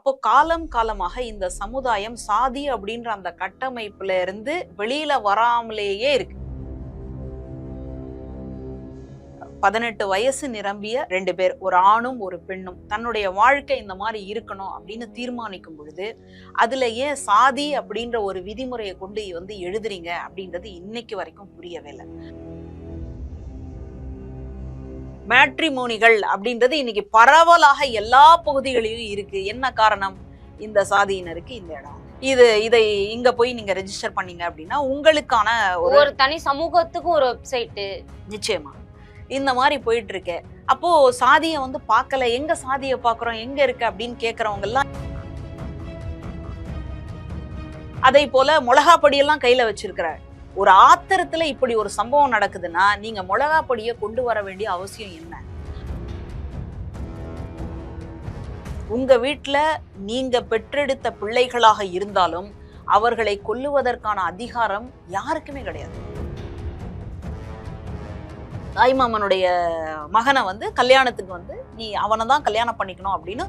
அப்போ காலம் காலமாக இந்த சமுதாயம் சாதி அப்படின்ற அந்த கட்டமைப்புல இருந்து வெளியில வராமலேயே இருக்கு. 18 வயசு நிரம்பிய 2 பேர், ஒரு ஆணும் ஒரு பெண்ணும் தன்னுடைய வாழ்க்கை இந்த மாதிரி இருக்கணும் அப்படின்னு தீர்மானிக்கும் பொழுது அதுல ஏன் சாதி அப்படின்ற ஒரு விதிமுறையை கொண்டு எழுதுறீங்க அப்படின்றது இன்னைக்கு வரைக்கும் புரியவே இல்லை. மேட்ரிமோனிகள் அப்படின்றது இன்னைக்கு பரவலாக எல்லா பகுதிகளிலும் இருக்கு. என்ன காரணம்? இந்த சாதியினருக்கு இந்த இடம், இதை இங்க போய் நீங்க ரெஜிஸ்டர் பண்ணீங்க அப்படின்னா உங்களுக்கான ஒரு தனி சமூகத்துக்கு ஒரு வெப்சைட் நிச்சயமா இந்த மாதிரி போயிட்டு இருக்கு. அப்போ சாதியை பார்க்கல, எங்க சாதியை பாக்குறோம், எங்க இருக்கு அப்படின்னு கேக்குறவங்க எல்லாம் அதை போல மிளகா படியெல்லாம் கையில வச்சிருக்கிறார். ஒரு ஆத்திரத்துல இப்படி ஒரு சம்பவம் நடக்குதுன்னா நீங்க மிளகா பொடியை கொண்டு வர வேண்டிய அவசியம் என்ன? உங்க வீட்டுல நீங்க பெற்றெடுத்த பிள்ளைகளாக இருந்தாலும் அவர்களை கொல்லுவதற்கான அதிகாரம் யாருக்குமே கிடையாது. தாய்மாமனுடைய மகனை கல்யாணத்துக்கு நீ அவனை தான் கல்யாணம் பண்ணிக்கணும் அப்படின்னு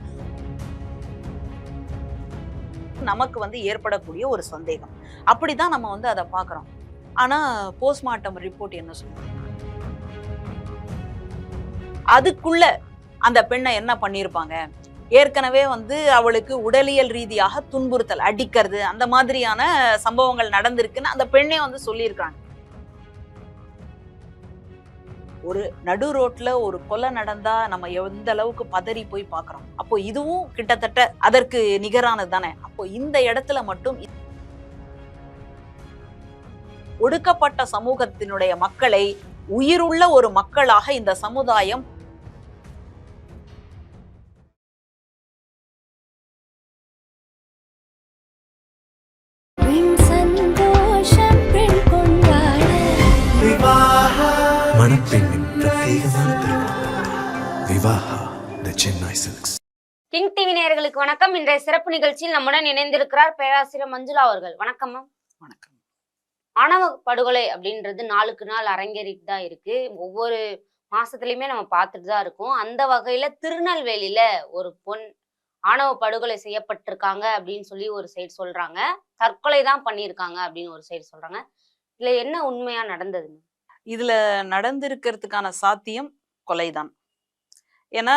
நமக்கு ஏற்படக்கூடிய ஒரு சந்தேகம். அப்படிதான் நம்ம அதை பாக்குறோம். ஆனா போஸ்ட்மார்ட்டம் ரிப்போர்ட் என்ன சொல்றாங்க? அதுக்குள்ள அந்த பெண்ணை என்ன பண்ணிருப்பாங்க? ஏற்கனவே அவளுக்கு உடலியல் ரீதியாக துன்புறுத்தல், அடிக்கிறது, அந்த மாதிரியான சம்பவங்கள் நடந்திருக்குன்னு அந்த பெண்ணே சொல்லியிருக்காங்க. ஒரு நடு ரோட்ல ஒரு கொலை நடந்தா நம்ம எந்த அளவுக்கு பதறி போய் பாக்குறோம். அப்போ இதுவும் கிட்டத்தட்ட அதற்கு நிகரானது தானே. அப்போ இந்த இடத்துல மட்டும் ஒடுக்கப்பட்ட சமூகத்தினுடைய மக்களை உயிருள்ள ஒரு மக்களாக இந்த சமுதாயம் கிங் டிவி நேயர்களுக்கு வணக்கம். இன்றைய சிறப்பு நிகழ்ச்சியில் நம்முடன் இணைந்திருக்கிறார் பேராசிரியர் மஞ்சுளா அவர்கள். வணக்கம் மேம். வணக்கம். ஆணவ படுகொலை அப்படின்றது நாளுக்கு நாள் அரங்கேறிட்டு தான் இருக்கு. ஒவ்வொரு மாசத்துலயுமே நம்ம பார்த்துட்டு தான் இருக்கோம். அந்த வகையில திருநெல்வேலியில ஒரு பொண் ஆணவ படுகொலை செய்யப்பட்டிருக்காங்க அப்படின்னு சொல்லி ஒரு சைடு சொல்றாங்க. தற்கொலை தான் பண்ணியிருக்காங்க அப்படின்னு ஒரு சைடு சொல்றாங்க. இதுல என்ன உண்மையா நடந்தது? இதுல நடந்திருக்கிறதுக்கான சாத்தியம் கொலைதான். ஏன்னா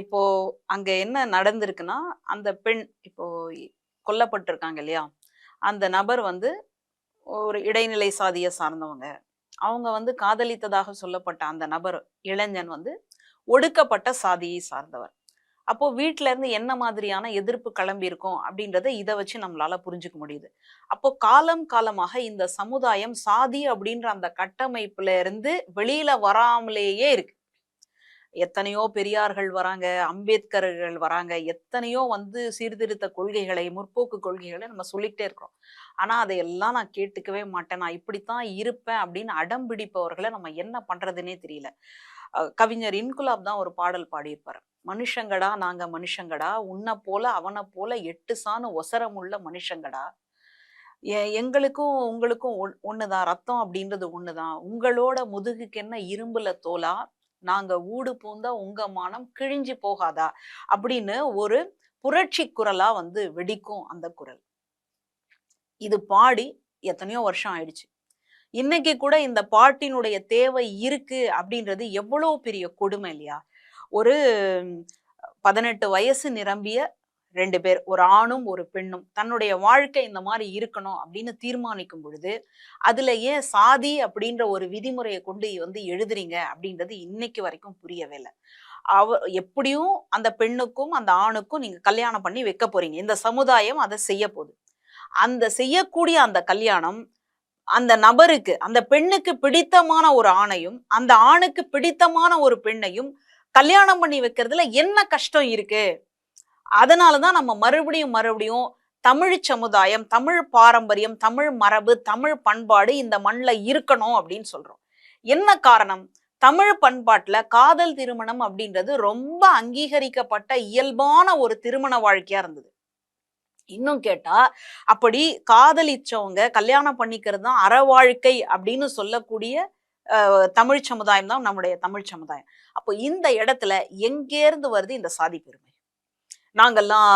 இப்போ அங்க என்ன நடந்திருக்குன்னா, அந்த பெண் இப்போ கொல்லப்பட்டிருக்காங்க இல்லையா, அந்த நபர் ஒரு இடைநிலை சாதியை சார்ந்தவங்க. அவங்க காதலித்ததாக சொல்லப்பட்ட அந்த நபர் இளைஞன் ஒடுக்கப்பட்ட சாதியை சார்ந்தவர். அப்போ வீட்டுல இருந்து என்ன மாதிரியான எதிர்ப்பு கிளம்பி இருக்கும் அப்படின்றத இதை வச்சு நம்மளால புரிஞ்சுக்க முடியுது. அப்போ காலம் காலமாக இந்த சமுதாயம் சாதி அப்படின்ற அந்த கட்டமைப்புல இருந்து வெளியில வராமலேயே இருக்கு. எத்தனையோ பெரியார்கள் வராங்க, அம்பேத்கர்கள் வராங்க, எத்தனையோ சீர்திருத்த கொள்கைகளை, முற்போக்கு கொள்கைகளை நம்ம சொல்லிக்கிட்டே இருக்கிறோம். ஆனா அதையெல்லாம் நான் கேட்டுக்கவே மாட்டேன், நான் இப்படித்தான் இருப்பேன் அப்படின்னு அடம் பிடிப்பவர்களை நம்ம என்ன பண்றதுன்னே தெரியல. கவிஞர் இன்குலாப் தான் ஒரு பாடல் பாடியிருப்பார். மனுஷங்கடா நாங்க மனுஷங்கடா, உன்னை போல அவனை போல 8 சாணு ஒசரமுள்ள மனுஷங்கடா, எங்களுக்கும் உங்களுக்கும் ஒண்ணுதான், ரத்தம் அப்படின்றது ஒண்ணுதான், உங்களோட முதுகுக்கு என்ன இரும்புல தோலா, நாங்க ஊடு பூந்தா உங்க மானம் கிழிஞ்சு போகாதா அப்படின்னு ஒரு புரட்சி குரலா வெடிக்கும் அந்த குரல். இது பாடி எத்தனையோ வருஷம் ஆயிடுச்சு. இன்னைக்கு கூட இந்த பாட்டினுடைய தேவை இருக்கு அப்படின்றது எவ்வளவு பெரிய கொடுமை இல்லையா? ஒரு 18 வயசு நிரம்பிய 2 பேர், ஒரு ஆணும் ஒரு பெண்ணும் தன்னுடைய வாழ்க்கை இந்த மாதிரி இருக்கணும் அப்படின்னு தீர்மானிக்கும் பொழுது அதுல ஏன் சாதி அப்படின்ற ஒரு விதிமுறையை கொண்டு எழுதுறீங்க அப்படின்றது இன்னைக்கு வரைக்கும் புரியவே இல்லை. எப்படியும் அந்த பெண்ணுக்கும் அந்த ஆணுக்கும் நீங்க கல்யாணம் பண்ணி வைக்க போறீங்க. இந்த சமுதாயம் அதை செய்ய போகுது. அந்த செய்யக்கூடிய அந்த கல்யாணம் அந்த நபருக்கு, அந்த பெண்ணுக்கு பிடித்தமான ஒரு ஆணையும் அந்த ஆணுக்கு பிடித்தமான ஒரு பெண்ணையும் கல்யாணம் பண்ணி வைக்கிறதுல என்ன கஷ்டம் இருக்கு? அதனாலதான் நம்ம மறுபடியும் தமிழ் சமுதாயம், தமிழ் பாரம்பரியம், தமிழ் மரபு, தமிழ் பண்பாடு இந்த மண்ணில் இருக்கணும் அப்படின்னு சொல்றோம். என்ன காரணம்? தமிழ் பண்பாட்டுல காதல் திருமணம் அப்படின்றது ரொம்ப அங்கீகரிக்கப்பட்ட இயல்பான ஒரு திருமண வாழ்க்கையா இருந்தது. இன்னும் கேட்டா அப்படி காதலிச்சவங்க கல்யாணம் பண்ணிக்கிறது தான் அற வாழ்க்கை அப்படின்னு சொல்லக்கூடிய தமிழ் சமுதாயம் தான் நம்முடைய தமிழ் சமுதாயம். அப்போ இந்த இடத்துல எங்கேருந்து வருது இந்த சாதி பெருமை? நாங்கெல்லாம்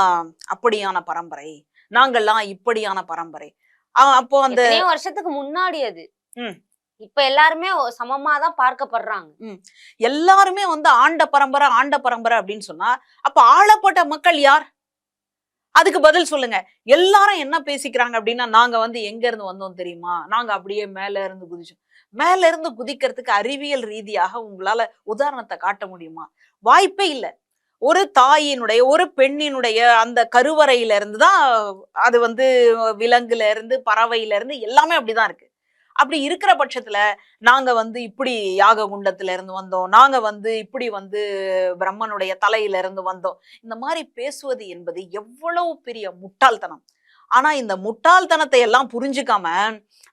அப்படியான பரம்பரை, நாங்கெல்லாம் இப்படியான பரம்பரை. அப்போ அந்த எத்தனையோ வருஷத்துக்கு முன்னாடி அது. ம். இப்ப எல்லாருமே சமமா தான் பார்க்கப்படுறாங்க. எல்லாருமே வந்து ஆண்ட பரம்பரை ஆண்ட பரம்பரை அப்படின்னு சொன்னா அப்ப ஆளப்பட்ட மக்கள் யார்? அதுக்கு பதில் சொல்லுங்க. எல்லாரும் என்ன பேசிக்கிறாங்க அப்படின்னா, நாங்க வந்து எங்க இருந்து வந்தோம் தெரியுமா? நாங்க அப்படியே மேல இருந்து குதிச்சோம். மேல இருந்து குதிக்கிறதுக்கு அறிவியல் ரீதியாக உங்களால உதாரணத்தை காட்ட முடியுமா? வாய்ப்பே இல்ல. ஒரு தாயினுடைய, ஒரு பெண்ணினுடைய அந்த கருவறையில இருந்து தான் அது வந்து விலங்குல இருந்து, பறவையில இருந்து எல்லாமே அப்படிதான் இருக்கு. அப்படி இருக்கிற பட்சத்துல நாங்க வந்து இப்படி யாக குண்டத்துல இருந்து வந்தோம், நாங்க வந்து இப்படி வந்து பிரம்மனுடைய தலையில இருந்து வந்தோம், இந்த மாதிரி பேசுவது என்பது எவ்வளவு பெரிய முட்டாள்தனம். ஆனா இந்த முட்டாள்தனத்தை எல்லாம் புரிஞ்சுக்காம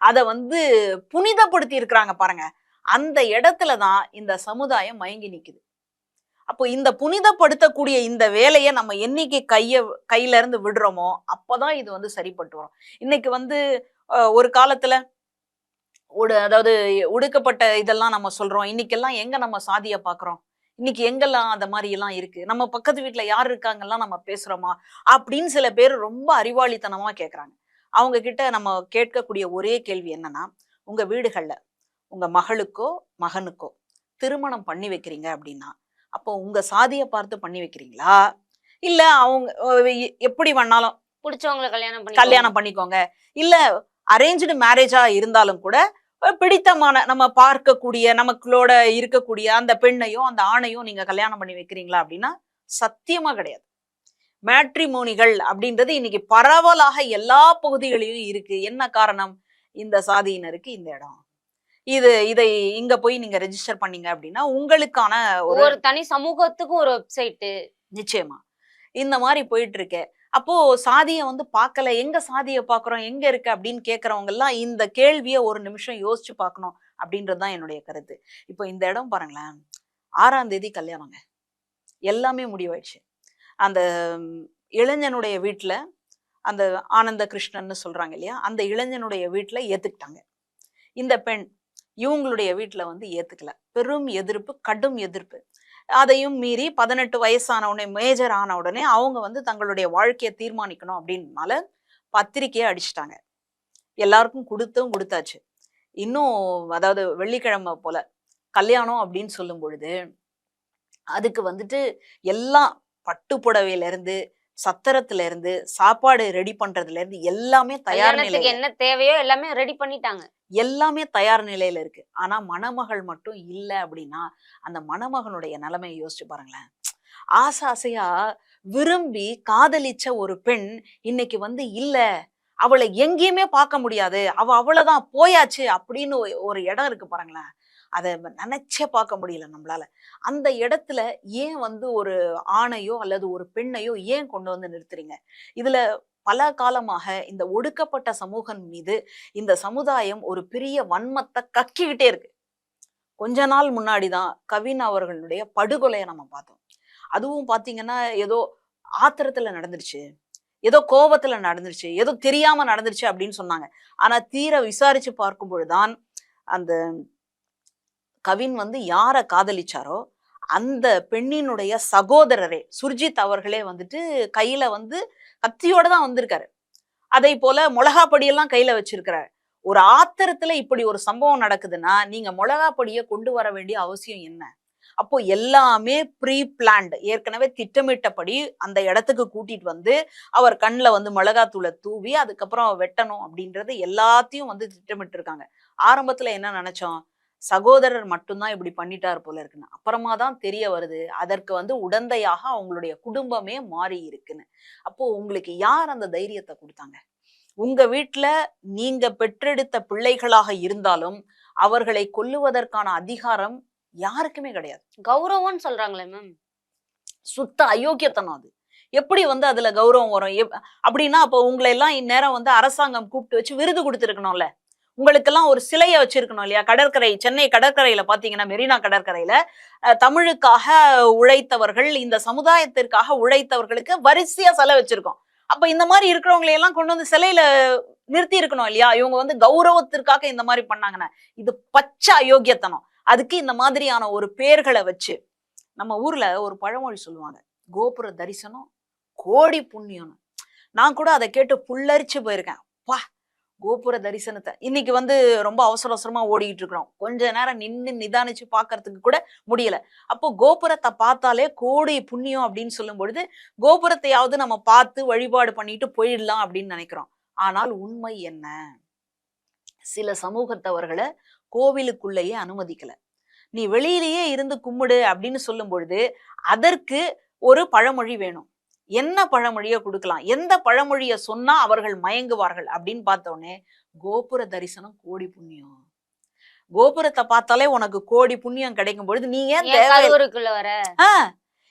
அத வந்து புனிதப்படுத்தி இருக்கிறாங்க பாருங்க. அந்த இடத்துலதான் இந்த சமுதாயம் மயங்கி நிக்குது. அப்போ இந்த புனிதப்படுத்தக்கூடிய இந்த வேலையை நம்ம என்னைக்கு கையில இருந்து விடுறோமோ அப்பதான் இது வந்து சரிப்பட்டு வரும். இன்னைக்கு வந்து ஒரு காலத்துல அதாவது ஒடுக்கப்பட்ட இதெல்லாம் நம்ம சொல்றோம். இன்னைக்கெல்லாம் எங்க நம்ம சாதிய பார்க்குறோம்? இன்னைக்கு எங்கெல்லாம் அந்த மாரி எல்லாம் இருக்கு? நம்ம பக்கத்து வீட்ல யார் இருக்காங்கலாம் நம்ம பேசுறோமா? அப்படின்னு சில பேர் ரொம்ப அறிவாளித்தனமா கேட்கறாங்க. அவங்க கிட்ட நம்ம கேட்கக்கூடிய ஒரே கேள்வி என்னன்னா, உங்க வீடுகள்ல உங்க மகளுக்கோ, மகனுக்கோ திருமணம் பண்ணி வைக்கிறீங்க அப்படின்னா, அப்போ உங்க சாதிய பார்த்து பண்ணி வைக்கிறீங்களா? இல்ல அவங்க எப்படி வேணாலும் புடிச்சவங்கள கல்யாணம் பண்ணிக்கோங்க. இல்ல அரேஞ்ச்டு மேரேஜா இருந்தாலும் கூட பிடித்தமான நம்ம பார்க்கக்கூடிய நமக்களோட இருக்கக்கூடிய அந்த பெண்ணையும் அந்த ஆணையும் நீங்க கல்யாணம் பண்ணி வைக்கிறீங்களா அப்படின்னா சத்தியமா கிடையாது. மேட்ரிமோனிகள் அப்படின்றது இன்னைக்கு பரவலாக எல்லா பகுதிகளிலும் இருக்கு. என்ன காரணம்? இந்த சாதியினருக்கு இந்த இடம், இதை இங்க போய் நீங்க ரெஜிஸ்டர் பண்ணீங்க அப்படின்னா உங்களுக்கான ஒரு தனி சமூகத்துக்கும் ஒரு வெப்சைட். நிச்சயமா இந்த மாதிரி போயிட்டு இருக்கு. அப்போ சாதியை வந்து பார்க்கல, எங்க சாதியை பார்க்குறோம், எங்க இருக்கு அப்படின்னு கேட்கறவங்க எல்லாம் இந்த கேள்வியை ஒரு நிமிஷம் யோசிச்சு பார்க்கணும் அப்படின்றதுதான் என்னுடைய கருத்து. இப்போ இந்த இடம் பாருங்களேன், 6ஆம் தேதி கல்யாணங்க, எல்லாமே முடிவாயிடுச்சு. அந்த இளைஞனுடைய வீட்டுல அந்த ஆனந்த கிருஷ்ணன்னு சொல்றாங்க இல்லையா, அந்த இளைஞனுடைய வீட்டுல ஏத்துக்கிட்டாங்க. இந்த பெண் இவங்களுடைய வீட்டுல வந்து ஏத்துக்கல. பெரும் எதிர்ப்பு, கடும் எதிர்ப்பு. அதையும் மீறி 18 வயசான உடனே, மேஜர் ஆன உடனே அவங்க வந்து தங்களுடைய வாழ்க்கையை தீர்மானிக்கணும் அப்படின்னால பத்திரிக்கையை அடிச்சிட்டாங்க. எல்லாருக்கும் கொடுத்தாச்சு. இன்னும் அதாவது வெள்ளிக்கிழமை போல கல்யாணம் அப்படின்னு சொல்லும் பொழுது அதுக்கு வந்துட்டு எல்லாம் பட்டு புடவையில இருந்து, சத்திரத்துல இருந்து, சாப்பாடு ரெடி பண்றதுல இருந்து எல்லாமே தயார் நிலையில, என்ன தேவையோ எல்லாமே ரெடி பண்ணிட்டாங்க. எல்லாமே தயார் நிலையில இருக்கு. ஆனா மணமகள் மட்டும் இல்ல அப்படின்னா அந்த மணமகனுடைய நிலைமையை யோசிச்சு பாருங்களேன். ஆசையா விரும்பி காதலிச்ச ஒரு பெண் இன்னைக்கு வந்து இல்ல, அவளை எங்கேயுமே பார்க்க முடியாது, அவ்வளவுதான் போயாச்சு அப்படின்னு ஒரு இடம் இருக்கு பாருங்களேன். அதை நினைச்சே பார்க்க முடியல நம்மளால. அந்த இடத்துல ஏன் வந்து ஒரு ஆணையோ அல்லது ஒரு பெண்ணையோ ஏன் கொண்டு வந்து நிறுத்துறீங்க? இதுல பல காலமாக இந்த ஒடுக்கப்பட்ட சமூகம் மீது இந்த சமுதாயம் ஒரு பெரிய வன்மத்தை கக்கிக்கிட்டே இருக்கு. கொஞ்ச நாள் முன்னாடிதான் கவின் அவர்களுடைய படுகொலையை நம்ம பார்த்தோம். அதுவும் பாத்தீங்கன்னா ஏதோ ஆத்திரத்துல நடந்துருச்சு, ஏதோ கோபத்துல நடந்துருச்சு, ஏதோ தெரியாம நடந்துருச்சு அப்படின்னு சொன்னாங்க. ஆனா தீர விசாரிச்சு பார்க்கும் பொழுதுதான் அந்த கவின் வந்து யார காதலிச்சாரோ அந்த பெண்ணினுடைய சகோதரரே சுர்ஜித் அவர்களே வந்துட்டு கையில வந்து கத்தியோட தான் வந்திருக்காரு. அதை போல மிளகா பொடியெல்லாம் கையில வச்சிருக்கிறாரு. ஒரு ஆத்திரத்துல இப்படி ஒரு சம்பவம் நடக்குதுன்னா நீங்க மிளகா பொடியை கொண்டு வர வேண்டிய அவசியம் என்ன? அப்போ எல்லாமே ப்ரீ பிளான்ட், ஏற்கனவே திட்டமிட்டபடி அந்த இடத்துக்கு கூட்டிட்டு வந்து அவர் கண்ணில் வந்து மிளகாத்தூளை தூவி அதுக்கப்புறம் வெட்டணும் அப்படின்றது எல்லாத்தையும் வந்து திட்டமிட்டு இருக்காங்க. ஆரம்பத்துல என்ன நினைச்சோம், சகோதரர் மட்டும்தான் இப்படி பண்ணிட்டார் போல இருக்குன்னு. அப்புறமா தான் தெரிய வருது அதற்கு வந்து உடந்தையாக அவங்களுடைய குடும்பமே மாறி இருக்குன்னு. அப்போ உங்களுக்கு யார் அந்த தைரியத்தை கொடுத்தாங்க? உங்க வீட்டுல நீங்க பெற்றெடுத்த பிள்ளைகளாக இருந்தாலும் அவர்களை கொல்லுவதற்கான அதிகாரம் யாருக்குமே கிடையாது. கௌரவம்னு சொல்றாங்களே மேம், சுத்த அயோக்கியத்தனம் அது. எப்படி வந்து அதுல கௌரவம் வரும்? அப்படின்னா அப்போ உங்களை எல்லாம் இந்நேரம் வந்து அரசாங்கம் கூப்பிட்டு வச்சு விருது கொடுத்துருக்கணும்ல, உங்களுக்கெல்லாம் ஒரு சிலையை வச்சிருக்கணும் இல்லையா? கடற்கரை, சென்னை கடற்கரையில பாத்தீங்கன்னா மெரினா கடற்கரையில தமிழுக்காக உழைத்தவர்கள், இந்த சமுதாயத்திற்காக உழைத்தவர்களுக்கு வரிசையா சிலை வச்சிருக்கோம். அப்ப இந்த மாதிரி இருக்கிறவங்களை எல்லாம் கொண்டு வந்து சிலையில நிறுத்தி இருக்கணும் இல்லையா? இவங்க வந்து கௌரவத்திற்காக இந்த மாதிரி பண்ணாங்கன்னா இது பச்சை அயோக்கியத்தனம். அதுக்கு இந்த மாதிரியான ஒரு பேர்களை வச்சு, நம்ம ஊர்ல ஒரு பழமொழி சொல்லுவாங்க, கோபுர தரிசனம் கோடி புண்ணியம். நான் கூட அதை கேட்டு புல்லரிச்சு போயிருக்கேன். பா, கோபுர தரிசனத்தை இன்னைக்கு வந்து ரொம்ப அவசர அவசரமா ஓடிட்டு இருக்கிறோம். கொஞ்ச நேரம் நின்னு நிதானிச்சு பாக்குறதுக்கு கூட முடியல. அப்போ கோபுரத்தை பார்த்தாலே கோடி புண்ணியம் அப்படின்னு சொல்லும் பொழுது கோபுரத்தையாவது நம்ம பார்த்து வழிபாடு பண்ணிட்டு போயிடலாம் அப்படின்னு நினைக்கிறோம். ஆனால் உண்மை என்ன? சில சமூகத்தவர்களை கோவிலுக்குள்ளேயே அனுமதிக்கல. நீ வெளியிலேயே இருந்து கும்பிடு அப்படின்னு சொல்லும் பொழுது அதற்கு ஒரு பழமொழி வேணும். என்ன பழமொழியை கொடுக்கலாம், எந்த பழமொழியை சொன்னா அவர்கள் மயங்குவார்கள் அப்படின்னு பார்த்த உடனே கோபுர தரிசனம் கோடி புண்ணியம். கோபுரத்தை பார்த்தாலே உனக்கு கோடி புண்ணியம் கிடைக்கும் பொழுது நீ ஏன் கருவறைக்குள்ள வர?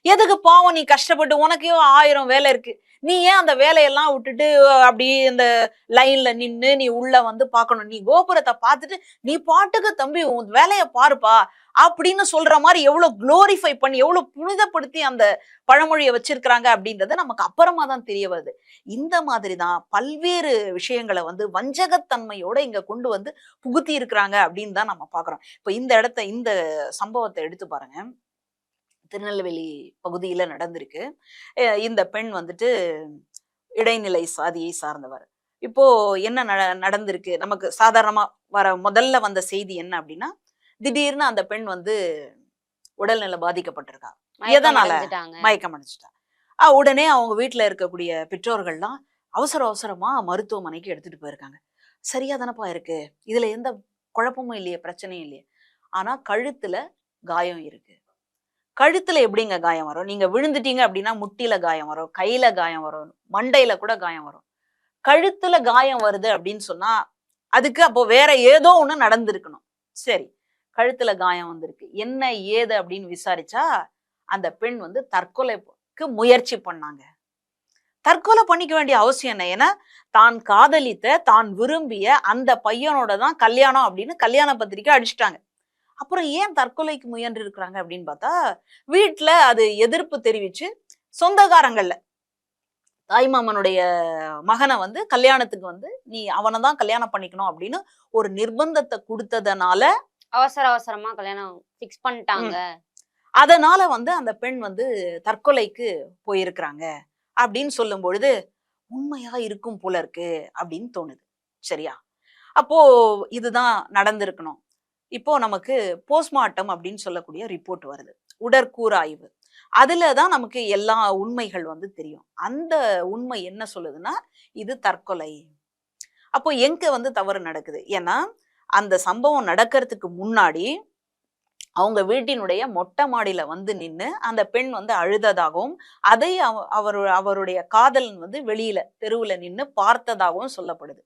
எதுக்கு பாவம் நீ கஷ்டப்பட்டு, உனக்கே 1000 வேலை இருக்கு, நீ ஏன் அந்த வேலையெல்லாம் விட்டுட்டு அப்படியே இந்த லைன்ல நின்னு நீ உள்ள வந்து பார்க்கணும்? நீ கோபுரத்தை பார்த்துட்டு நீ பாட்டுக்கு தம்பி உன் வேலையை பாருப்பா அப்படின்னு சொல்ற மாதிரி எவ்வளவு குளோரிஃபை பண்ணி எவ்வளவு புனிதப்படுத்தி அந்த பழமொழியை வச்சிருக்கிறாங்க அப்படின்றது நமக்கு அப்புறமா தான் தெரிய வருது. இந்த மாதிரிதான் பல்வேறு விஷயங்களை வந்து வஞ்சகத்தன்மையோட இங்க கொண்டு வந்து புகுத்தி இருக்கிறாங்க அப்படின்னு தான் நம்ம பாக்குறோம். இப்ப இந்த சம்பவத்தை எடுத்து பாருங்க. திருநெல்வேலி பகுதியில நடந்திருக்கு. இந்த பெண் வந்துட்டு இடைநிலை சாதியை சார்ந்தவர். இப்போ என்ன நடந்திருக்கு, நமக்கு சாதாரணமா முதல்ல வந்த செய்தி என்ன அப்படின்னா, திடீர்னு அந்த பெண் வந்து உடல்நிலை பாதிக்கப்பட்டிருக்கா. எதனால? மயக்கம் அடைஞ்சிட்டா. உடனே அவங்க வீட்டுல இருக்கக்கூடிய பெற்றோர்கள்லாம் அவசர அவசரமா மருத்துவமனைக்கு எடுத்துட்டு போயிருக்காங்க. சரியா தானப்பா இருக்கு, இதுல எந்த குழப்பமும் இல்லையே, பிரச்சனையும் இல்லையே. ஆனா கழுத்துல காயம் இருக்கு. கழுத்துல எப்படிங்க காயம் வரும்? நீங்க விழுந்துட்டீங்க அப்படின்னா முட்டியில காயம் வரும், கையில காயம் வரும், மண்டையில கூட காயம் வரும். கழுத்துல காயம் வருது அப்படின்னு சொன்னா அதுக்கு அப்போ வேற ஏதோ ஒண்ணு நடந்திருக்கணும். சரி, கழுத்துல காயம் வந்திருக்கு, என்ன ஏது அப்படின்னு விசாரிச்சா அந்த பெண் வந்து தற்கொலைக்கு முயற்சி பண்ணாங்க. தற்கொலை பண்ணிக்க வேண்டிய அவசியம் என்ன? ஏன்னா தான் காதலித்த, தான் விரும்பிய அந்த பையனோட தான் கல்யாணம் அப்படின்னு கல்யாண பத்திரிக்கை அடிச்சுட்டாங்க. அப்புறம் ஏன் தற்கொலைக்கு முயன்று இருக்கிறாங்க அப்படின்னு பார்த்தா, வீட்டுல அது எதிர்ப்பு தெரிவிச்சு சொந்தக்காரங்கள்ல தாய்மாமனுடைய மகனை வந்து கல்யாணத்துக்கு வந்து நீ அவனை தான் கல்யாணம் பண்ணிக்கணும் அப்படின்னு ஒரு நிர்பந்தத்தை கொடுத்ததுனால அவசரமா கல்யாணம் பிக்ஸ் பண்ணிட்டாங்க. அதனால வந்து அந்த பெண் வந்து தற்கொலைக்கு போயிருக்கிறாங்க அப்படின்னு சொல்லும் பொழுது உண்மையா இருக்கும் போல இருக்கு அப்படின்னு தோணுது. சரியா? அப்போ இதுதான் நடந்திருக்கணும். இப்போ நமக்கு போஸ்ட்மார்ட்டம் அப்படின்னு சொல்லக்கூடிய ரிப்போர்ட் வருது, உடற்கூறாய்வு. அதுலதான் நமக்கு எல்லா உண்மைகள் வந்து தெரியும். அந்த உண்மை என்ன சொல்லுதுன்னா இது தற்கொலை. அப்போ எங்க வந்து தவறு நடக்குது? ஏன்னா அந்த சம்பவம் நடக்கிறதுக்கு முன்னாடி அவங்க வீட்டினுடைய மொட்டை மாடியில வந்து நின்று அந்த பெண் வந்து அழுததாகவும் அதை அவருடைய காதலன் வந்து வெளியில தெருவுல நின்று பார்த்ததாகவும் சொல்லப்படுது.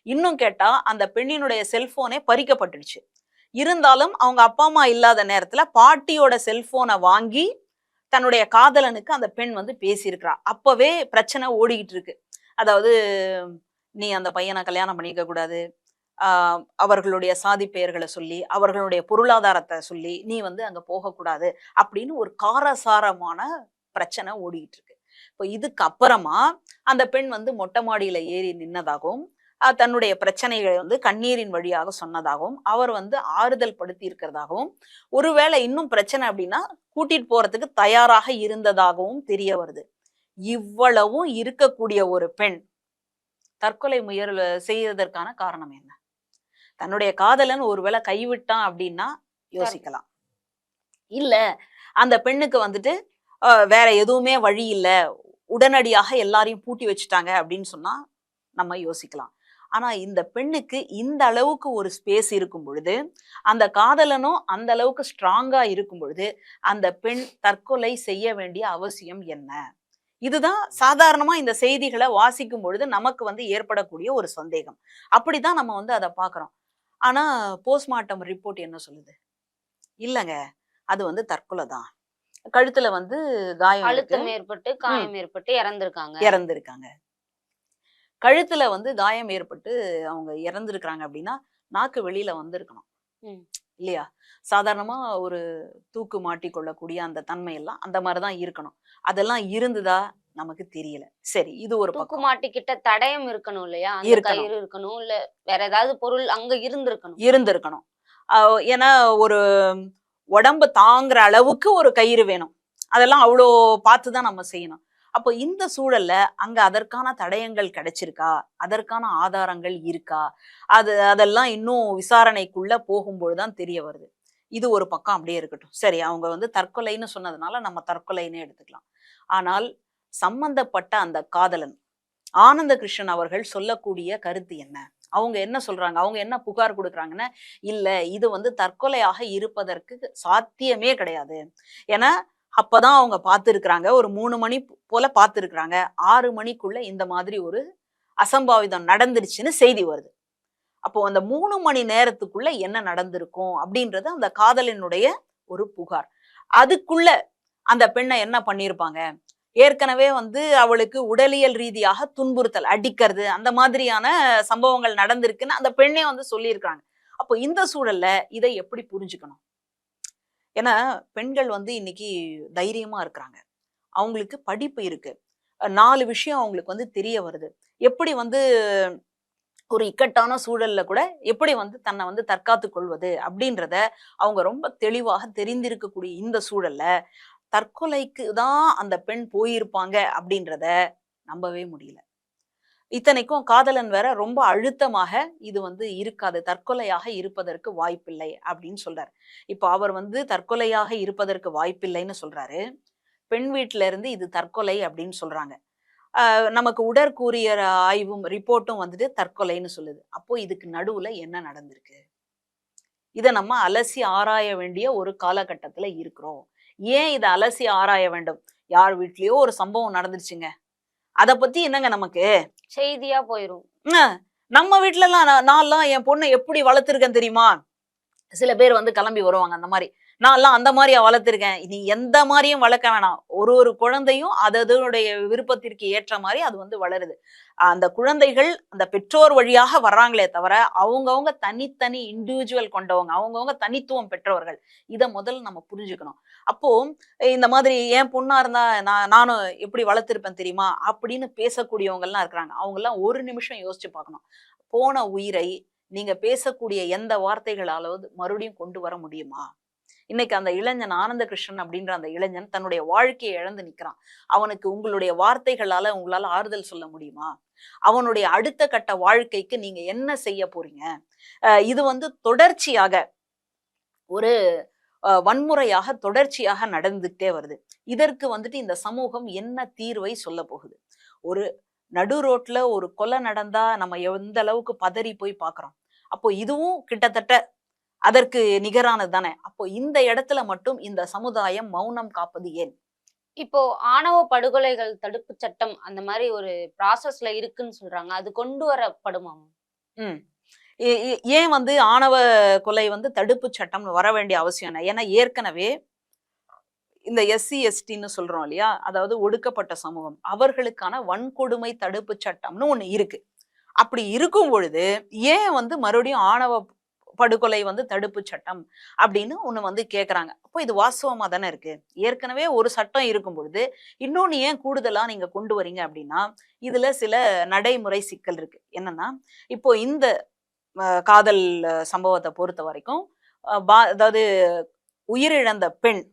இன்னும் கேட்டா அந்த பெண்ணினுடைய செல்போனே பறிக்கப்பட்டுடுச்சு. இருந்தாலும் அவங்க அப்பா அம்மா இல்லாத நேரத்துல பாட்டியோட செல்போனை வாங்கி தன்னுடைய காதலனுக்கு அந்த பெண் வந்து பேசியிருக்கிறா. அப்பவே பிரச்சனை ஓடிக்கிட்டு இருக்கு. அதாவது நீ அந்த பையனை கல்யாணம் பண்ணிக்க கூடாது, அவர்களுடைய சாதி பெயர்களை சொல்லி அவர்களுடைய பொருளாதாரத்தை சொல்லி நீ வந்து அங்க போகக்கூடாது அப்படின்னு ஒரு காரசாரமான பிரச்சனை ஓடிக்கிட்டு இருக்கு. இப்போ இதுக்கு அப்புறமா அந்த பெண் வந்து மொட்டை மாடியில ஏறி நின்னதாகவும் தன்னுடைய பிரச்சனைகளை வந்து கண்ணீரின் வழியாக சொன்னதாகவும் அவர் வந்து ஆறுதல் படுத்தி இருக்கிறதாகவும் ஒருவேளை இன்னும் பிரச்சனை அப்படின்னா கூட்டிட்டு போறதுக்கு தயாராக இருந்ததாகவும் தெரிய வருது. இவ்வளவும் இருக்கக்கூடிய ஒரு பெண் தற்கொலை முயற்சி செய்வதற்கான காரணம் என்ன? தன்னுடைய காதலன் ஒருவேளை கைவிட்டான் அப்படின்னா யோசிக்கலாம். இல்ல அந்த பெண்ணுக்கு வந்துட்டு வேற எதுவுமே வழி இல்லை, உடனடியாக எல்லாரையும் பூட்டி வச்சுட்டாங்க அப்படின்னு சொன்னா நம்ம யோசிக்கலாம். ஆனா இந்த பெண்ணுக்கு இந்த அளவுக்கு ஒரு ஸ்பேஸ் இருக்கும் பொழுது, அந்த காதலனும் அந்த அளவுக்கு ஸ்ட்ராங்கா இருக்கும் பொழுது அந்த பெண் தற்கொலை செய்ய வேண்டிய அவசியம் என்ன? இதுதான் சாதாரணமா இந்த செய்திகளை வாசிக்கும் பொழுது நமக்கு வந்து ஏற்படக்கூடிய ஒரு சந்தேகம். அப்படிதான் நம்ம வந்து அதை பாக்குறோம். ஆனா போஸ்ட்மார்ட்டம் ரிப்போர்ட் என்ன சொல்லுது? இல்லங்க, அது வந்து தற்கொலை தான். கழுத்துல வந்து காயம், அழுத்தம் ஏற்பட்டு காயம் ஏற்பட்டு இறந்திருக்காங்க. கழுத்துல வந்து காயம் ஏற்பட்டு அவங்க இறந்திருக்கிறாங்க அப்படின்னா நாக்கு வெளியில வந்திருக்கணும் இல்லையா? சாதாரணமா ஒரு தூக்கு மாட்டிக்கொள்ளக்கூடிய அந்த தன்மை எல்லாம் அந்த மாதிரிதான் இருக்கணும். அதெல்லாம் இருந்துதா நமக்கு தெரியல. சரி, இது ஒரு தூக்கு மாட்டிக்கிட்ட தடயம் இருக்கணும் இல்லையா? கயிறு இருக்கணும், இல்ல வேற ஏதாவது பொருள் அங்க இருந்திருக்கணும். ஏன்னா ஒரு உடம்பு தாங்குற அளவுக்கு ஒரு கயிறு வேணும். அதெல்லாம் அவ்வளோ பார்த்துதான் நம்ம செய்யணும். அப்போ இந்த சூழல்ல அங்க அதற்கான தடயங்கள் கிடைச்சிருக்கா, அதற்கான ஆதாரங்கள் இருக்கா, அதெல்லாம் இன்னும் விசாரணைக்குள்ள போகும்பொழுதுதான் தெரிய வருது. இது ஒரு பக்கம் அப்படியே இருக்கட்டும். சரி, அவங்க வந்து தற்கொலைன்னு சொன்னதுனால நம்ம தற்கொலைன்னு எடுத்துக்கலாம். ஆனால் சம்பந்தப்பட்ட அந்த காதலன் ஆனந்த கிருஷ்ணன் அவர்கள் சொல்லக்கூடிய கருத்து என்ன? அவங்க என்ன சொல்றாங்க? அவங்க என்ன புகார் குடுக்குறாங்கன்னா, இல்ல இது வந்து தற்கொலையாக இருப்பதற்கு சாத்தியமே கிடையாது. ஏன்னா, அப்பதான் அவங்க பார்த்திருக்கிறாங்க. ஒரு 3 மணி போல பார்த்திருக்கிறாங்க. 6 மணிக்குள்ள இந்த மாதிரி ஒரு அசம்பாவிதம் நடந்துருச்சுன்னு செய்தி வருது. அப்போ அந்த 3 மணி நேரத்துக்குள்ள என்ன நடந்திருக்கும் அப்படின்றது அந்த காதலனுடைய ஒரு புகார். அதுக்குள்ள அந்த பெண்ணை என்ன பண்ணியிருப்பாங்க? ஏற்கனவே வந்து அவளுக்கு உடலியல் ரீதியாக துன்புறுத்தல், அடிக்கிறது அந்த மாதிரியான சம்பவங்கள் நடந்திருக்குன்னு அந்த பெண்ணே வந்து சொல்லியிருக்காங்க. அப்போ இந்த சூழல்ல இதை எப்படி புரிஞ்சுக்கணும்? ஏன்னா பெண்கள் வந்து இன்னைக்கு தைரியமா இருக்கிறாங்க. அவங்களுக்கு படிப்பு இருக்கு. 4 விஷயம் அவங்களுக்கு வந்து தெரிய வருது. எப்படி வந்து ஒரு இக்கட்டான சூழல்ல கூட எப்படி வந்து தன்னை வந்து தற்காத்துக் கொள்வது அப்படின்றத அவங்க ரொம்ப தெளிவாக தெரிந்திருக்கக்கூடிய இந்த சூழல்ல தற்கொலைக்கு தான் அந்த பெண் போயிருப்பாங்க அப்படின்றத நம்பவே முடியல. இத்தனைக்கும் காதலன் வேற ரொம்ப அழுத்தமாக இது வந்து இருக்காது, தற்கொலையாக இருப்பதற்கு வாய்ப்பில்லை அப்படின்னு சொல்றாரு. இப்போ அவர் வந்து தற்கொலையாக இருப்பதற்கு வாய்ப்பில்லைன்னு சொல்றாரு. பெண் வீட்டுல இருந்து இது தற்கொலை அப்படின்னு சொல்றாங்க. நமக்கு உடற்கூறிய ஆய்வும் ரிப்போர்ட்டும் வந்துட்டு தற்கொலைன்னு சொல்லுது. அப்போ இதுக்கு நடுவுல என்ன நடந்திருக்கு? இத நம்ம அலசி ஆராய வேண்டிய ஒரு காலகட்டத்துல இருக்கிறோம். ஏன் இத அலசி ஆராய வேண்டும்? யார் வீட்லயோ ஒரு சம்பவம் நடந்துருச்சுங்க. அத பத்தி என்னங்க நமக்கு? செய்தியா போயிரும். அ நம்ம வீட்லலாம் நான்லாம் என் பொண்ண எப்படி வளர்த்துருக்கேன் தெரியுமா? சில பேர் வந்து கிளம்பி வருவாங்க அந்த மாரி. நான்லாம் அந்த மாரியா வளர்த்துருக்கேன். நீ எந்த மாரியும் வளர்க்க வேணாம். ஒரு குழந்தையும் அதனுடைய விருப்பத்திற்கு ஏற்ற மாரி அது வந்து வளருது. அந்த குழந்தைகள் அந்த பெற்றோர் வழியாக வர்றாங்களே தவிர, அவங்கவங்க தனித்தனி இண்டிவிஜுவல் கொண்டவங்க. அவங்கவங்க தனித்துவம் பெற்றவர்கள். இத முதல்ல நம்ம புரிஞ்சுக்கணும். அப்போ இந்த மாதிரி என் பொண்ணா இருந்தா நானும் எப்படி வளர்த்திருப்பேன் தெரியுமா? அப்படின்னு பேசக்கூடியவங்கலாம் இருக்கிறாங்க. அவங்கலாம் ஒரு நிமிஷம் யோசிச்சு பார்க்கணும். போன உயிரை நீங்க பேசக்கூடிய எந்த வார்த்தைகளாலாவது மறுபடியும் கொண்டு வர முடியுமா? இன்னைக்கு அந்த இளைஞன் ஆனந்த கிருஷ்ணன் அப்படின்ற அந்த இளைஞன் தன்னுடைய வாழ்க்கையை இழந்து நிக்கிறான். அவனுக்கு உங்களுடைய வார்த்தைகளால உங்களால ஆறுதல் சொல்ல முடியுமா? அவனுடைய அடுத்த கட்ட வாழ்க்கைக்கு நீங்க என்ன செய்ய போறீங்க? இது வந்து தொடர்ச்சியாக ஒரு வன்முறையாக தொடர்ச்சியாக நடந்துகிட்டே வருது. இதற்கு வந்துட்டு இந்த சமூகம் என்ன தீர்வை சொல்ல போகுது? ஒரு நடு ரோட்ல ஒரு கொலை நடந்தா நம்ம எந்த அளவுக்கு பதறி போய் பார்க்கிறோம். அப்போ இதுவும் கிட்டத்தட்ட அதற்கு நிகரானது தானே. அப்போ இந்த இடத்துல மட்டும் இந்த சமுதாயம் மௌனம் காப்பது ஏன்? இப்போ ஆணவ படுகொலைகள் தடுப்பு சட்டம் அந்த மாதிரி ஒரு ப்ராசஸ்ல இருக்குன்னு சொல்றாங்க. அது கொண்டு வரப்படுமா? ம். ஏன் வந்து ஆணவ கொலை வந்து தடுப்பு சட்டம்னு வர வேண்டிய அவசியம் என்ன? ஏன்னா ஏற்கனவே இந்த எஸ்சி, எஸ்டின்னு சொல்றோம் இல்லையா? அதாவது ஒடுக்கப்பட்ட சமூகம். அவர்களுக்கான வன்கொடுமை தடுப்பு சட்டம்னு ஒண்ணு இருக்கு. அப்படி இருக்கும் பொழுது, ஏன் வந்து மறுபடியும் ஆணவ படுகொலை வந்து தடுப்பு சட்டம் அப்படின்னு ஒண்ணு வந்து கேட்கறாங்க. அப்போ இது வாஸ்தவமா தானே இருக்கு. ஏற்கனவே ஒரு சட்டம் இருக்கும் பொழுது, இன்னொன்னு ஏன் கூடுதலா நீங்க கொண்டு வரீங்க அப்படின்னா, இதுல சில நடைமுறை சிக்கல் இருக்கு. என்னன்னா, இப்போ இந்த காதல் சம்பவத்த பொறுத்தவரைக்கும், அதாவது உயிரிழந்த பெண்,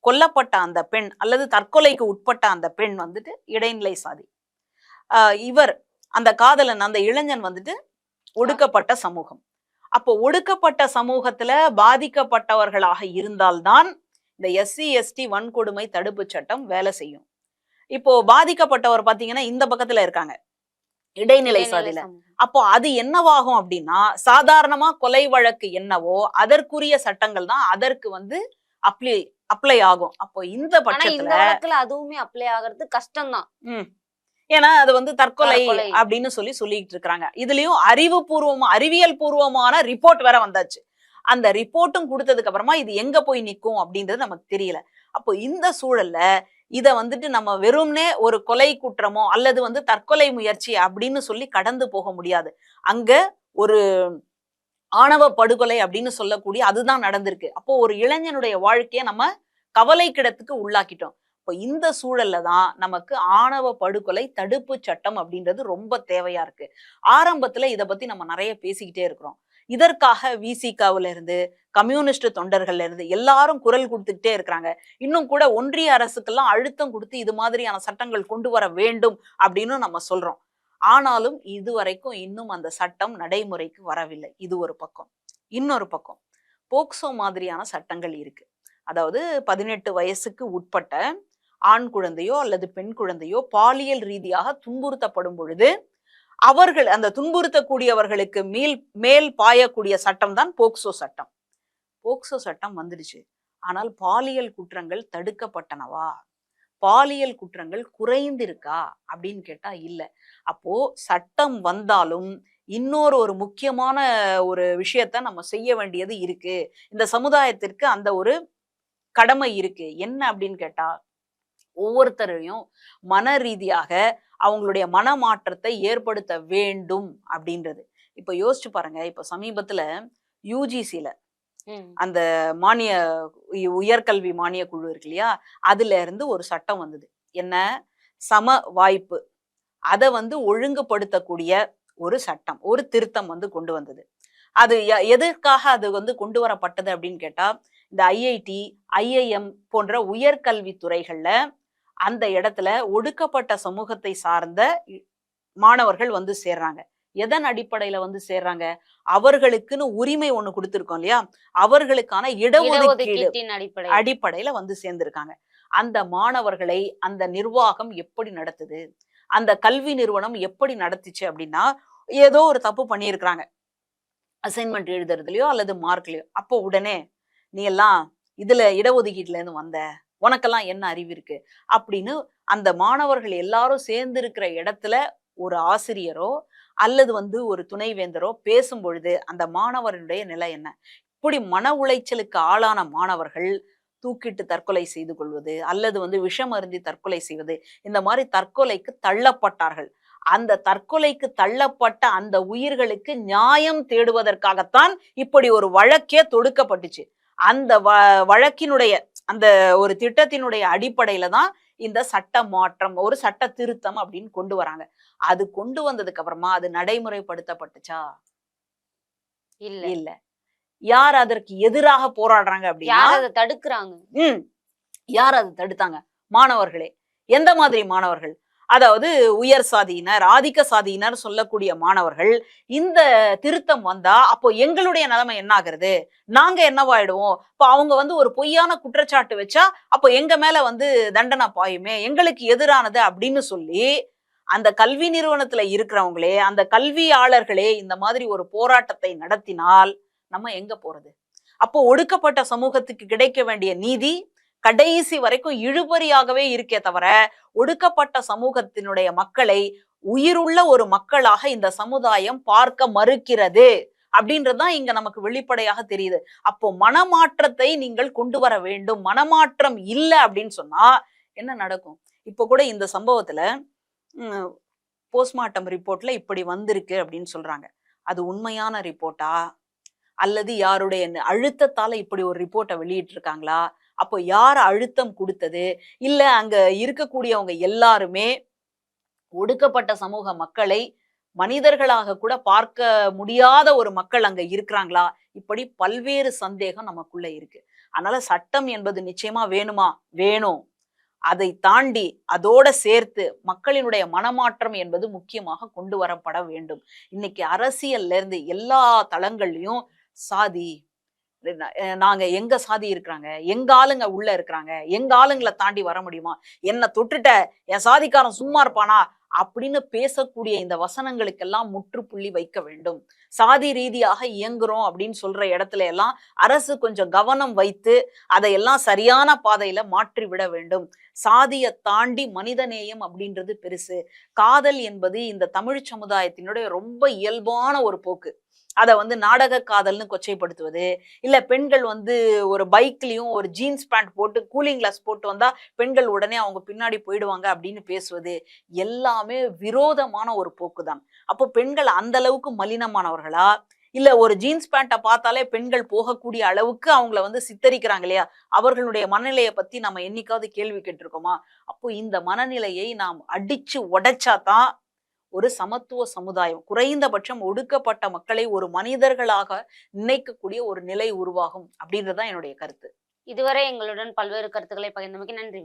கொல்லப்பட்ட அந்த பெண் அல்லது தற்கொலைக்கு உட்பட்ட அந்த பெண் வந்துட்டு இடைநிலை சாதி. இவர் அந்த காதலன், அந்த இளைஞன் வந்துட்டு ஒடுக்கப்பட்ட சமூகம். அப்போ ஒடுக்கப்பட்ட சமூகத்துல பாதிக்கப்பட்டவர்களாக இருந்தால்தான் இந்த எஸ்சி, எஸ்டி வன்கொடுமை தடுப்பு சட்டம் வேலை செய்யும். இப்போ பாதிக்கப்பட்டவர் பாத்தீங்கன்னா இந்த பக்கத்துல இருக்காங்க, இடைநிலை சாதியில. அப்போ அது என்னவாகும் அப்படின்னா, சாதாரணமா கொலை வழக்கு என்னவோ அதற்குரிய சட்டங்கள் தான் அதற்கு வந்து அப்ளை அப்ளை ஆகும். அப்போ இந்த பட்சத்துல இந்த வழக்குல அதுவுமே அப்ளை ஆகிறது கஷ்டம் தான். ஏன்னா அது வந்து தற்கொலை அப்படின்னு சொல்லிட்டு இருக்காங்க. இதுலயும் அறிவியல் பூர்வமான ரிப்போர்ட் வேற வந்தாச்சு. அந்த ரிப்போர்ட்டும் கொடுத்ததுக்கு அப்புறமா இது எங்க போய் நிக்கும் அப்படின்றது நமக்கு தெரியல. அப்போ இந்த சூழல்ல இத வந்துட்டு நம்ம வெறும்னே ஒரு கொலை குற்றமோ அல்லது வந்து தற்கொலை முயற்சி அப்படின்னு சொல்லி கடந்து போக முடியாது. அங்க ஒரு ஆணவ படுகொலை அப்படின்னு சொல்லக்கூடிய அதுதான் நடந்திருக்கு. அப்போ ஒரு இளைஞனுடைய வாழ்க்கைய நம்ம கவலைக்கிடத்துக்கு உள்ளாக்கிட்டோம். இப்போ இந்த சூழல்ல தான் நமக்கு ஆணவ படுகொலை தடுப்பு சட்டம் அப்படின்றது ரொம்ப தேவையா இருக்கு. ஆரம்பத்துல இத பத்தி நம்ம நிறைய பேசிக்கிட்டே இருக்கிறோம். இதற்காக விசிகாவுல இருந்து கம்யூனிஸ்ட் தொண்டர்கள்ல இருந்து எல்லாரும் குரல் கொடுத்துக்கிட்டே இருக்கிறாங்க. இன்னும் கூட ஒன்றிய அரசுக்கெல்லாம் அழுத்தம் கொடுத்து இது மாதிரியான சட்டங்கள் கொண்டு வர வேண்டும் அப்படின்னு நம்ம சொல்றோம். ஆனாலும் இதுவரைக்கும் இன்னும் அந்த சட்டம் நடைமுறைக்கு வரவில்லை. இது ஒரு பக்கம். இன்னொரு பக்கம் போக்சோ மாதிரியான சட்டங்கள் இருக்கு. அதாவது 18 வயசுக்கு உட்பட்ட ஆண் குழந்தையோ அல்லது பெண் குழந்தையோ பாலியல் ரீதியாக துன்புறுத்தப்படும் பொழுது அவர்கள் அந்த துன்புறுத்தக்கூடியவர்களுக்கு மேல் பாயக்கூடிய சட்டம் தான் போக்சோ சட்டம். போக்சோ சட்டம் வந்துடுச்சு. ஆனால் பாலியல் குற்றங்கள் தடுக்கப்பட்டனவா? பாலியல் குற்றங்கள் குறைந்திருக்கா அப்படின்னு கேட்டா இல்ல. அப்போ சட்டம் வந்தாலும் இன்னொரு ஒரு முக்கியமான ஒரு விஷயத்த நம்ம செய்ய வேண்டியது இருக்கு. இந்த சமுதாயத்திற்கு அந்த ஒரு கடமை இருக்கு. என்ன அப்படின்னு கேட்டா, ஒவ்வொருத்தரையும் மன ரீதியாக அவங்களுடைய மனமாற்றத்தை ஏற்படுத்த வேண்டும் அப்படின்றது. இப்ப யோசிச்சு பாருங்க. இப்ப சமீபத்துல யுஜிசில அந்த மானிய உயர்கல்வி மானிய குழு இருக்கு இல்லையா, அதுல இருந்து ஒரு சட்டம் வந்தது. என்ன? சம வாய்ப்பு. அதை ஒழுங்குபடுத்தக்கூடிய ஒரு சட்டம், ஒரு திருத்தம் கொண்டு வந்தது. அது எதற்காக அது கொண்டு வரப்பட்டது அப்படின்னு கேட்டா, இந்த ஐஐடி, ஐஐஎம் போன்ற உயர்கல்வி துறைகள்ல அந்த இடத்துல ஒடுக்கப்பட்ட சமூகத்தை சார்ந்த மாணவர்கள் சேர்றாங்க. எதன் அடிப்படையில சேர்றாங்க? அவர்களுக்குன்னு உரிமை ஒண்ணு கொடுத்திருக்கோம் இல்லையா, அவர்களுக்கான இடஒதுக்கீடு அடிப்படையில சேர்ந்திருக்காங்க. அந்த மாணவர்களை அந்த நிர்வாகம் எப்படி நடத்துது, அந்த கல்வி நிறுவனம் எப்படி நடத்துச்சு அப்படின்னா, ஏதோ ஒரு தப்பு பண்ணியிருக்கிறாங்க அசைன்மெண்ட் எழுதுறதுலயோ அல்லது மார்க்லயோ, அப்போ உடனே நீ எல்லாம் இதுல இடஒதுக்கீட்டுல இருந்து வந்த, உனக்கெல்லாம் என்ன அறிவு இருக்கு அப்படின்னு அந்த மாணவர்கள் எல்லாரும் சேர்ந்து இருக்கிற இடத்துல ஒரு ஆசிரியரோ அல்லது ஒரு துணைவேந்தரோ பேசும் பொழுது அந்த மாணவருடைய நிலை என்ன? இப்படி மன உளைச்சலுக்கு ஆளான மாணவர்கள் தூக்கிட்டு தற்கொலை செய்து கொள்வது அல்லது விஷம் அருந்தி தற்கொலை செய்வது, இந்த மாதிரி தற்கொலைக்கு தள்ளப்பட்டார்கள். அந்த தற்கொலைக்கு தள்ளப்பட்ட அந்த உயிர்களுக்கு நியாயம் தேடுவதற்காகத்தான் இப்படி ஒரு வழக்கே தொடுக்கப்பட்டுச்சு. அந்த வழக்கினுடைய அந்த ஒரு திட்டத்தினுடைய அடிப்படையில தான் இந்த சட்ட மாற்றம், ஒரு சட்ட திருத்தம் அப்படின்னு கொண்டு வராங்க. அது கொண்டு வந்ததுக்கு அப்புறமா அது நடைமுறைப்படுத்தப்பட்டுச்சா? இல்ல இல்ல. யார் அதற்கு எதிராக போராடுறாங்க அப்படின்னா, தடுக்கிறாங்க. யார் அதை தடுத்தாங்க? மாணவர்களே. எந்த மாதிரி மாணவர்கள்? அதாவது உயர் சாதியினர், ஆதிக்க சாதியினர் சொல்லக்கூடிய மாணவர்கள் இந்த திருத்தம் வந்தா அப்போ எங்களுடைய நிலைமை என்ன ஆகுறது, நாங்க என்னவாயிடுவோம், இப்போ அவங்க ஒரு பொய்யான குற்றச்சாட்டு வச்சா அப்போ எங்க மேல தண்டனை பாயுமே, எங்களுக்கு எதிரானது அப்படின்னு சொல்லி அந்த கல்வி நிறுவனத்துல இருக்கிறவங்களே, அந்த கல்வியாளர்களே இந்த மாதிரி ஒரு போராட்டத்தை நடத்தினால் நம்ம எங்க போறது? அப்போ ஒடுக்கப்பட்ட சமூகத்துக்கு கிடைக்க வேண்டிய நீதி கடைசி வரைக்கும் இழுபறியாகவே இருக்கே தவிர, ஒடுக்கப்பட்ட சமூகத்தினுடைய மக்களை உயிருள்ள ஒரு மக்களாக இந்த சமுதாயம் பார்க்க மறுக்கிறது அப்படின்றதுதான் இங்க நமக்கு வெளிப்படையாக தெரியுது. அப்போ மனமாற்றத்தை நீங்கள் கொண்டு வர வேண்டும். மனமாற்றம் இல்லை அப்படின்னு சொன்னா என்ன நடக்கும்? இப்போ கூட இந்த சம்பவத்துல போஸ்ட்மார்ட்டம் ரிப்போர்ட்ல இப்படி வந்திருக்கு அப்படின்னு சொல்றாங்க. அது உண்மையான ரிப்போர்ட்டா அல்லது யாருடைய அழுத்தத்தால இப்படி ஒரு ரிப்போர்ட்டை வெளியிட்டு இருக்காங்களா? அப்போ யார் அழுத்தம் கொடுத்தது? இல்ல அங்க இருக்கக்கூடியவங்க எல்லாருமே ஒடுக்கப்பட்ட சமூக மக்களை மனிதர்களாக கூட பார்க்க முடியாத ஒரு மக்கள் அங்க இருக்கிறாங்களா? இப்படி பல்வேறு சந்தேகம் நமக்குள்ள இருக்கு. அதனால சட்டம் என்பது நிச்சயமா வேணுமா? வேணும். அதை தாண்டி அதோட சேர்த்து மக்களினுடைய மனமாற்றம் என்பது முக்கியமாக கொண்டு வரப்பட வேண்டும். இன்னைக்கு அரசியல்ல இருந்து எல்லா தளங்கள்லயும் சாதி, நாங்க எங்க சாதி இருக்கிறாங்க, எங்க ஆளுங்க உள்ள இருக்கிறாங்க, எங்க ஆளுங்களை தாண்டி வர முடியுமா, என்ன தொட்டுட்ட என் சாதிக்காரன் சும்மா இருப்பானா அப்படின்னு பேசக்கூடிய இந்த வசனங்களுக்கெல்லாம் முற்றுப்புள்ளி வைக்க வேண்டும். சாதி ரீதியாக இயங்குறோம் அப்படின்னு சொல்ற இடத்துல எல்லாம் அரசு கொஞ்சம் கவனம் வைத்து அதையெல்லாம் சரியான பாதையில மாற்றி விட வேண்டும். சாதியை தாண்டி மனிதநேயம் அப்படின்றது பெருசு. காதல் என்பது இந்த தமிழ் சமுதாயத்தினுடைய ரொம்ப இயல்பான ஒரு போக்கு. அதை நாடக காதல்னு கொச்சைப்படுத்துவது, இல்ல பெண்கள் ஒரு பைக்லயும் ஒரு ஜீன்ஸ் பேண்ட் போட்டு கூலிங் கிளாஸ் போட்டு வந்தா பெண்கள் உடனே அவங்க பின்னாடி போயிடுவாங்க அப்படின்னு பேசுவது எல்லாமே விரோதமான ஒரு போக்குதான். அப்போ பெண்கள் அந்த அளவுக்கு மலினமானவர்களா, இல்ல ஒரு ஜீன்ஸ் பேண்ட்டை பார்த்தாலே பெண்கள் போகக்கூடிய அளவுக்கு அவங்கள சித்தரிக்கிறாங்க இல்லையா, அவர்களுடைய மனநிலையை பத்தி நம்ம என்னைக்காவது கேள்வி கேட்டிருக்கோமா? அப்போ இந்த மனநிலையை நாம் அடிச்சு உடைச்சாதான் ஒரு சமத்துவ சமுதாயம், குறைந்தபட்சம் ஒடுக்கப்பட்ட மக்களை ஒரு மனிதர்களாக நினைக்கக்கூடிய ஒரு நிலை உருவாகும் அப்படின்றதுதான் என்னுடைய கருத்து. இதுவரை எங்களுடன் பல்வேறு கருத்துக்களை பகிர்ந்தமைக்கு நன்றி.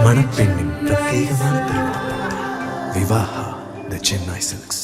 மணப்பெண்ணின் பிரத்யேகமான திருமணம் விவாஹா தி சென்னை சில்க்ஸ்.